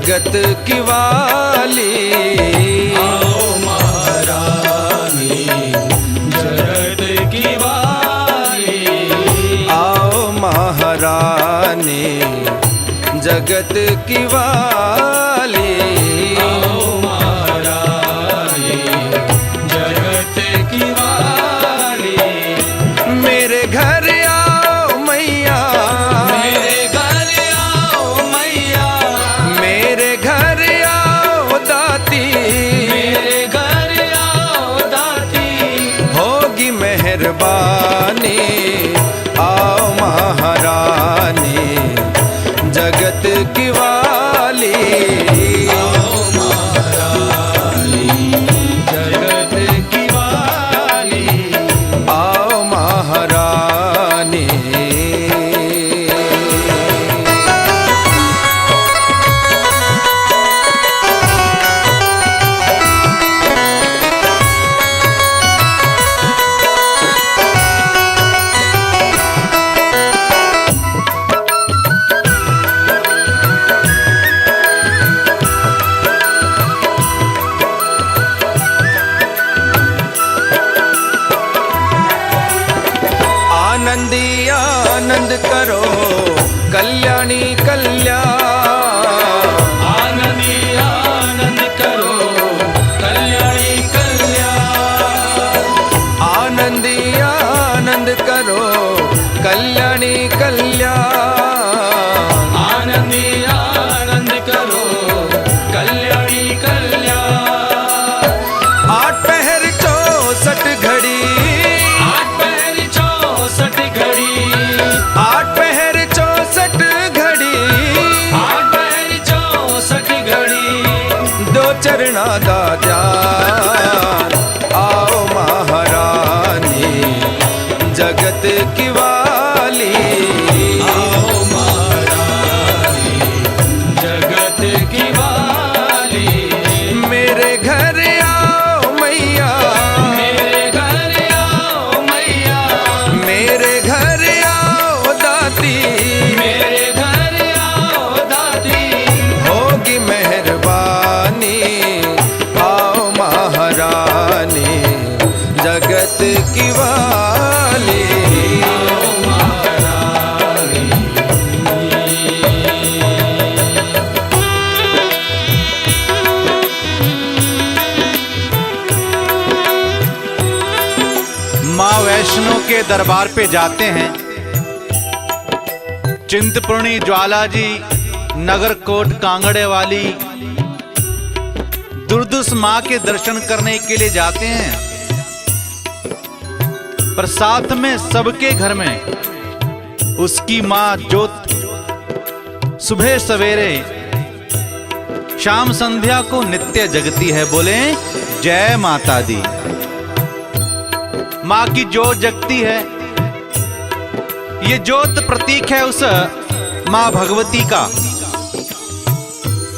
जगत की वाली। आओ महारानी जगत की वाली। आओ महारानी जगत की वाली। आओ महारानी जगत की वाली। मेरे घर आओ मैया, मेरे घर आओ मैया। मेरे घर आओ दाती, मेरे घर आओ दाती। होगी मेहरबानी। आओ महारानी जगत की वाली। आओ महारानी जगत की वाली। आओ महारानी। आनंदी आनंद करो कल्याणी कल्याण। आनंदी आनंद करो कल्याणी कल्याण। आनंदी आनंद करो कल्याणी कल्याण। आनंदी आनंद करो कल्याणी कल्याण। आठ पहर 64 घड़ी, आठ पहर 64 घड़ी। आठ पहर 64 घड़ी। आठ पहर 64 घड़ी। दो चरणा दा ध्यान। आओ महारानी जगत की वाली। आओ महारानी जगत की वाली। मेरे घर आओ मैया, मेरे घर आओ मैया। मेरे घर आओ दाती, मेरे घर आओ दाती। होगी मेहरबानी। आओ महारानी जगत की वाली। आओ महारानी। माँ वैष्णो के दरबार पे जाते हैं। चिंतपूर्णी ज्वाला जी, नगरकोट कांगड़े वाली दुर्दुस माँ के दर्शन करने के लिए जाते हैं। पर साथ में सबके घर में उसकी माँ ज्योत सुबह सवेरे शाम संध्या को नित्य जगती है। बोले जय माता दी। माँ की ज्योत जगती है। ये ज्योत प्रतीक है उस माँ भगवती का।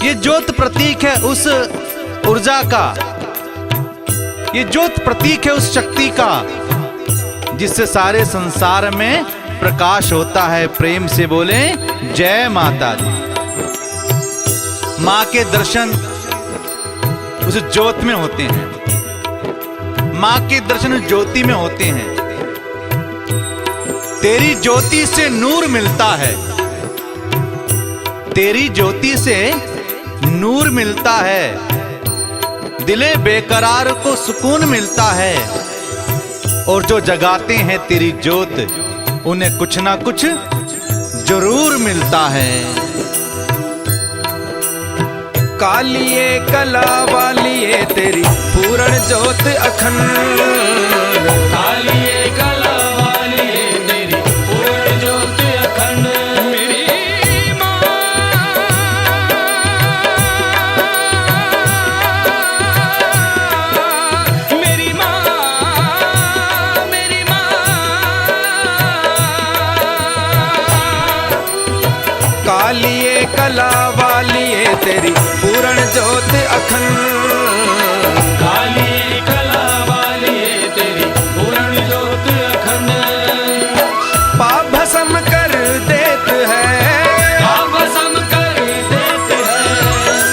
ये ज्योत प्रतीक है उस ऊर्जा का। ये ज्योत प्रतीक है उस शक्ति का जिससे सारे संसार में प्रकाश होता है। प्रेम से बोले जय माता दी। माँ के दर्शन उस ज्योत में होते हैं। माँ के दर्शन ज्योति में होते हैं। तेरी ज्योति से नूर मिलता है। तेरी ज्योति से नूर मिलता है। दिले बेकरार को सुकून मिलता है। और जो जगाते हैं तेरी ज्योत उन्हें कुछ ना कुछ जरूर मिलता है। कालिए कला वालिए तेरी पूर्ण ज्योत अखंड। कालिए कला वाली तेरी पूर्ण ज्योत अखंड। मेरी माँ, मेरी माँ, मेरी माँ। कालिए कला वालिए तेरी पूर्ण ज्योत अखंड। कालिए कला वाली तेरी पूर्ण ज्योत अखंड। पाप भस्म कर देत है। पाप भस्म कर देते हैं।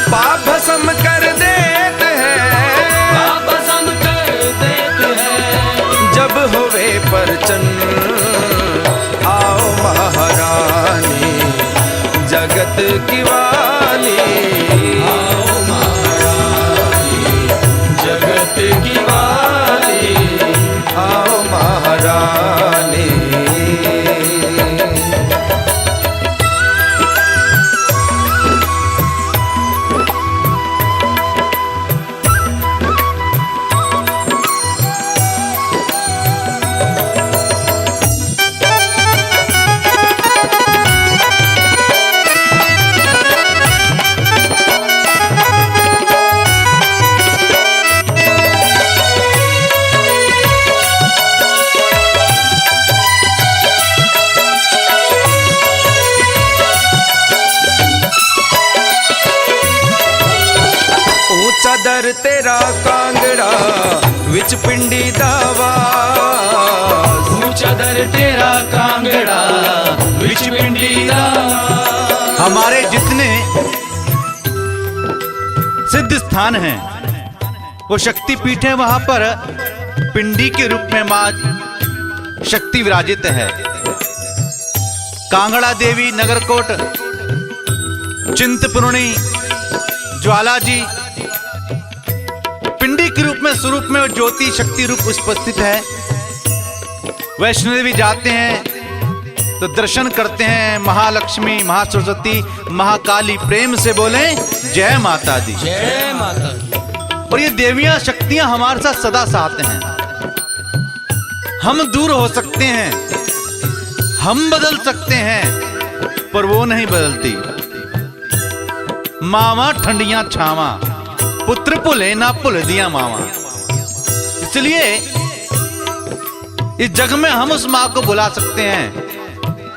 विच पिंडी दावास। ऊंचा दर तेरा कांगड़ा विच पिंडी दावास। हमारे जितने सिद्ध स्थान हैं वो शक्ति पीठ है, वहां पर पिंडी के रूप में मां शक्ति विराजित है। कांगड़ा देवी, नगरकोट, चिंतपूर्णी, ज्वाला जी पिंडी के रूप में स्वरूप में ज्योति शक्ति रूप उपस्थित है। वैष्णो देवी जाते हैं तो दर्शन करते हैं महालक्ष्मी, महासरस्वती, महाकाली। प्रेम से बोले जय माता दी। जय माता दी। और ये देवियां शक्तियां हमारे साथ सदा साथ हैं। हम दूर हो सकते हैं, हम बदल सकते हैं, पर वो नहीं बदलती। मावा ठंडियां छावा, पुत्र भुले ना भुल दिया मावा। इसलिए इस जग में हम उस मां को बुला सकते हैं,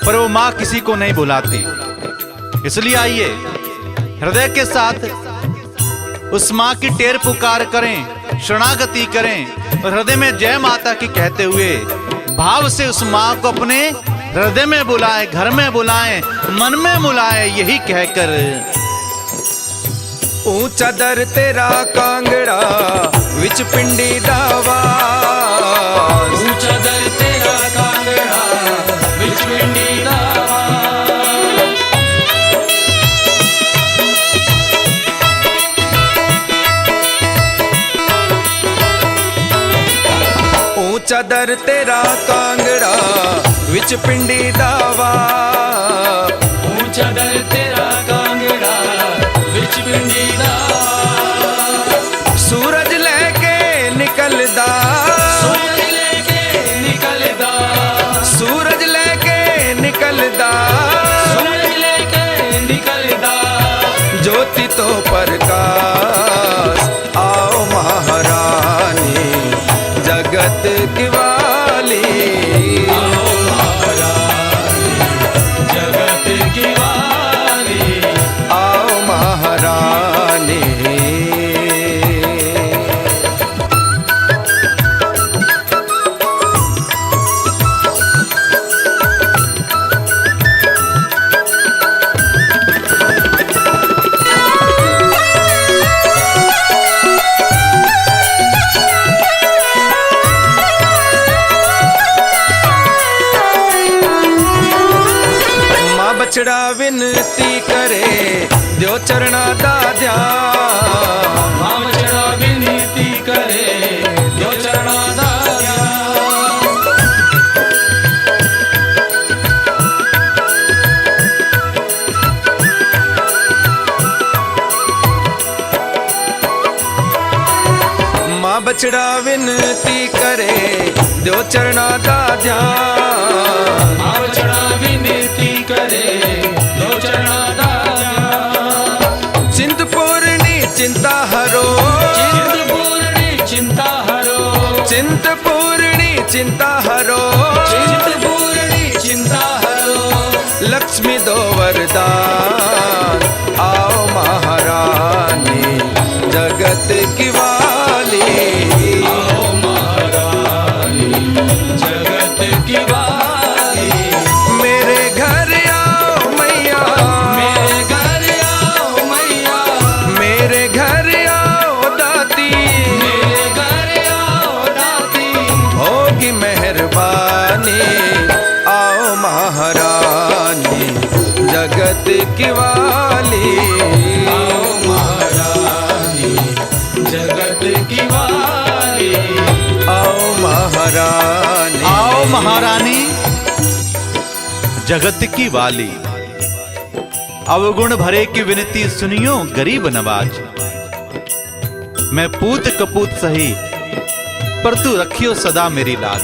पर वो मां किसी को नहीं बुलाती। इसलिए आइए हृदय के साथ उस मां की टेर पुकार करें, शरणागति करें और हृदय में जय माता की कहते हुए भाव से उस मां को अपने हृदय में बुलाएं, घर में बुलाएं, मन में बुलाएं, यही कहकर ऊंचा दर तेरा कांगड़ा विच पिंडी दावास। ऊंचा दर तेरा कांगड़ा विच पिंडी दावास। ऊंचा दर तेरा कांगड़ा विच पिंडी दावास। ऊंचा दर तेरा कांगड़ा विच पिंडी दावास। सूरज लेके निकलदा, सूरज लेके निकलदा, सूरज लेके निकलदा, सूरज लेके निकलदा। ज्योति तो प्रकाश। आओ महारानी जगत की वाली। आओ महारानी जगत की वाली। आओ महारानी। मां बछड़ा विनती करे दियो चरणा दा ध्यान। मां बछड़ा विनती करे दो चरणा दा ध्यान। मां बछड़ा विनती करे दियो चरणा दा ध्यान। मां बछड़ा विनती करे दो चरणा दा ध्यान। चिंतपूर्णी चिंता हरो, चिंतपूर्णी चिंता हरो, चिंतपूर्णी चिंता हरो, चिंतपूर्णी चिंता हरो। लक्ष्मी दो वरदान। आओ महारानी जगत की वाली। आओ महारानी जगत की वाली। मेरे घर आओ मैया, मेरे घर आओ मैया, मेरे घर आओ दाती। मेरे घर आओ दाती। होगी मेहरबानी। आओ महारानी जगत की वाली। आओ महारानी जगत की वाली। आओ महारानी। आओ महारानी जगत की वाली। अवगुण भरे की विनती सुनियो गरीब नवाज। मैं पूत कपूत सही पर तू रखियो सदा मेरी लाज।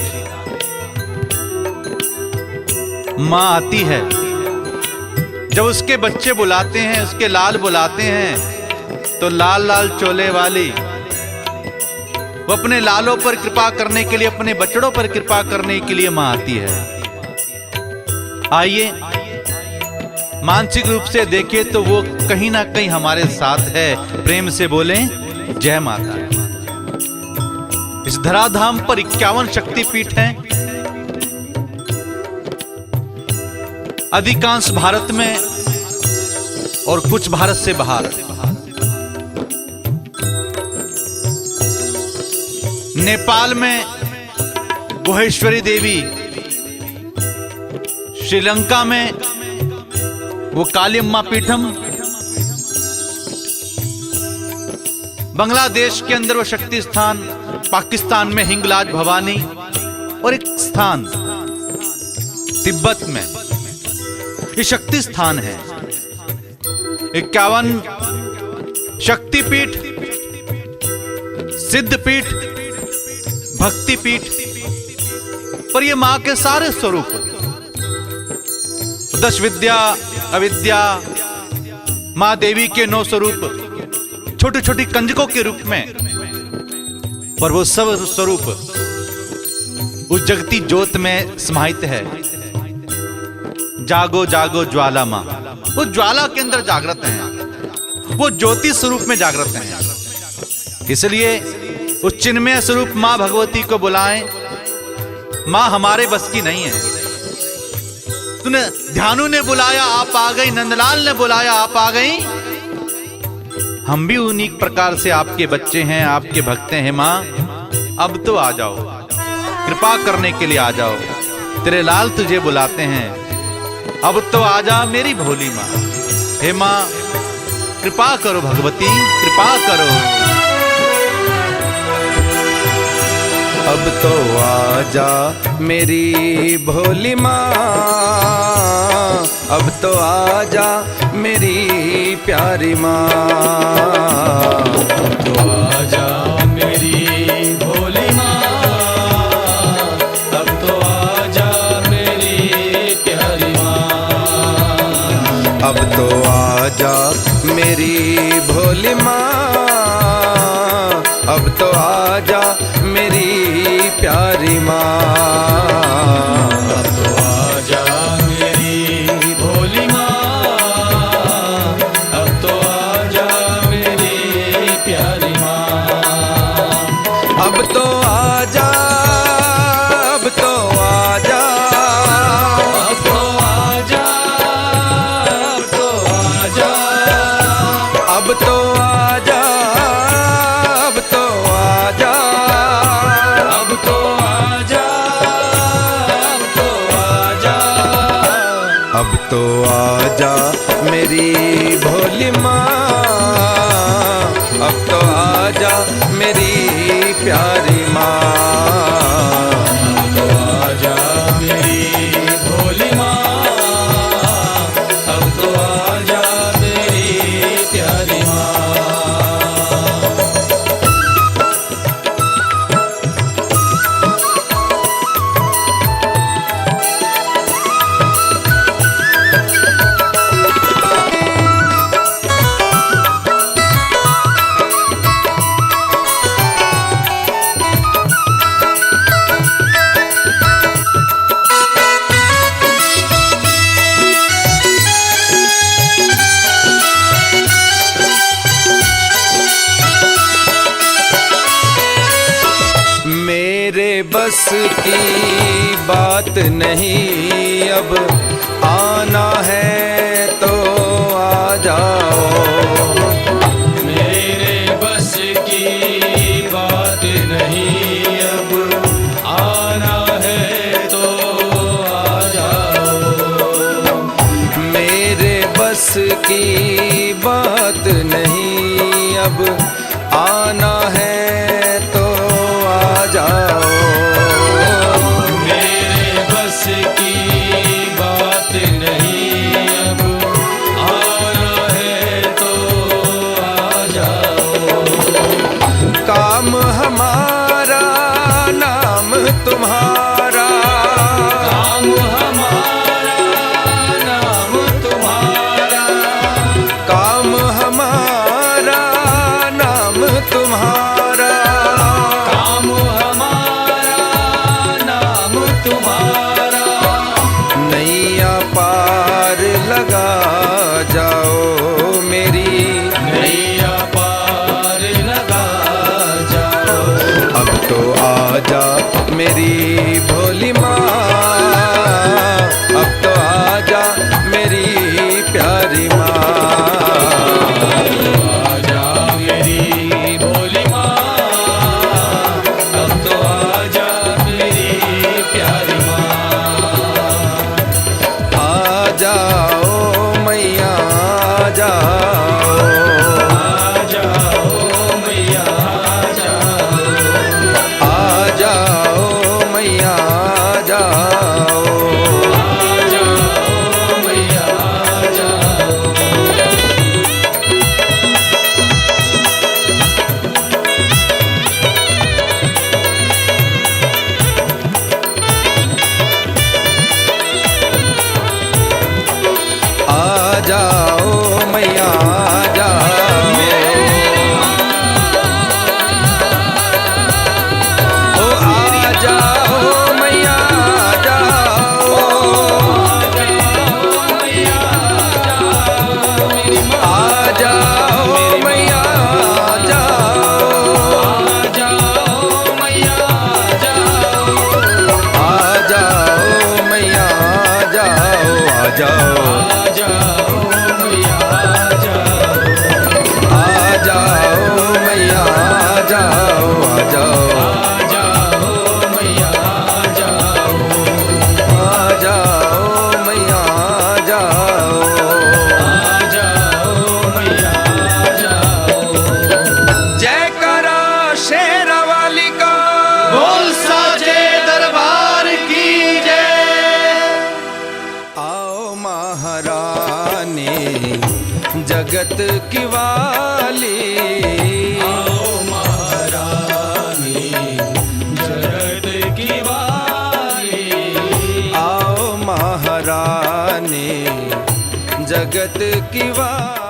मां आती है जब उसके बच्चे बुलाते हैं, उसके लाल बुलाते हैं, तो लाल लाल चोले वाली वो अपने लालों पर कृपा करने के लिए, अपने बच्चों पर कृपा करने के लिए मां आती है। आइए मानसिक रूप से देखिए तो वो कहीं ना कहीं हमारे साथ है। प्रेम से बोलें जय माता। इस धराधाम पर 51 शक्तिपीठ हैं। अधिकांश भारत में और कुछ भारत से बाहर। नेपाल में गुहेश्वरी देवी, श्रीलंका में वो कालियम्मा पीठम, बांग्लादेश के अंदर वो शक्ति स्थान, पाकिस्तान में हिंगलाज भवानी, और एक स्थान तिब्बत में ये शक्ति स्थान है। 51 शक्तिपीठ, सिद्धपीठ, भक्तिपीठ, पर ये मां के सारे स्वरूप, 10 विद्या, अविद्या, मां देवी के 9 स्वरूप, छोटी छोटी कंजकों के रूप में, पर वो सब स्वरूप उस जगती ज्योत में समाहित है। जागो जागो ज्वाला मां, वो ज्वाला के अंदर जागृत हैं, वो ज्योति स्वरूप में जागृत हैं। इसलिए उस चिन्मय स्वरूप मां भगवती को बुलाएं। मां हमारे बस की नहीं है। तूने ध्यानु ने बुलाया आप आ गई, नंदलाल ने बुलाया आप आ गई। हम भी उन्हीं प्रकार से आपके बच्चे हैं, आपके भक्त हैं। मां अब तो आ जाओ, कृपा करने के लिए आ जाओ, तेरे लाल तुझे बुलाते हैं। अब तो आ जा मेरी भोली मां। हे मां कृपा करो भगवती, कृपा करो। अब तो आजा मेरी भोली माँ, अब तो आजा मेरी प्यारी माँ। अब तो आजा मेरी भोली माँ, अब तो आजा मेरी प्यारी माँ। अब तो आजा मेरी भोली माँ, अब तो आजा मेरी प्यारी माँ। अब तो आजा मेरी भोली माँ, अब तो आजा मेरी प्यारी माँ। अब तो आजा, अब तो आजा, अब तो आजा, अब तो आजा, अब तो आजा, अब तो आजा, अब तो आजा, अब तो आजा। अब तो आजा मेरी भोली माँ, अब तो आजा मेरी प्यारी माँ। अब तो आजा मेरी भोली माँ, अब तो आजा मेरी प्यारी माँ। मेरे बस की बात नहीं, अब आना है तो आ जाओ। मेरे बस की बात नहीं, अब आना है तो आ जाओ। मेरे बस की बात नहीं, अब आना है तो आ जाओ। मेरे बस की बात नहीं, अब आना है तो आ जाओ। काम हमारा नाम तुम्हारा, काम हमारा नाम तुम्हारा, काम हमारा नाम तुम्हारा। काम हमारा नाम तुम्हारा। नैया पार लगा जाओ मेरी, नैया पार लगा जाओ। अब तो आजा मेरी भोली माँ, अब तो आजा मेरी प्यारी माँ। आजा मेरी भोली माँ, अब तो आजा मेरी प्यारी माँ। आ जाओ मैया आ जाओ, आ जाओ मैया आ जाओ, आ जाओ मैया आ जाओ। आ जाओ मैया आ जाओ। आ जाओ मैया आ जाओ, ओ आ जाओ मैया आ जाओ, आ जाओ मैया आ जाओ, आ जाओ मैया आ जाओ, आ जाओ, आ जाओ मैया आ जाओ, आ जाओ, आ जाओ मैया आ जाओ। जय करा शेरावाली का, बोल साचे दरबार की जय। आओ महारानी जगत की वाली, जगत की वाली, आओ महारानी जगत की वाली।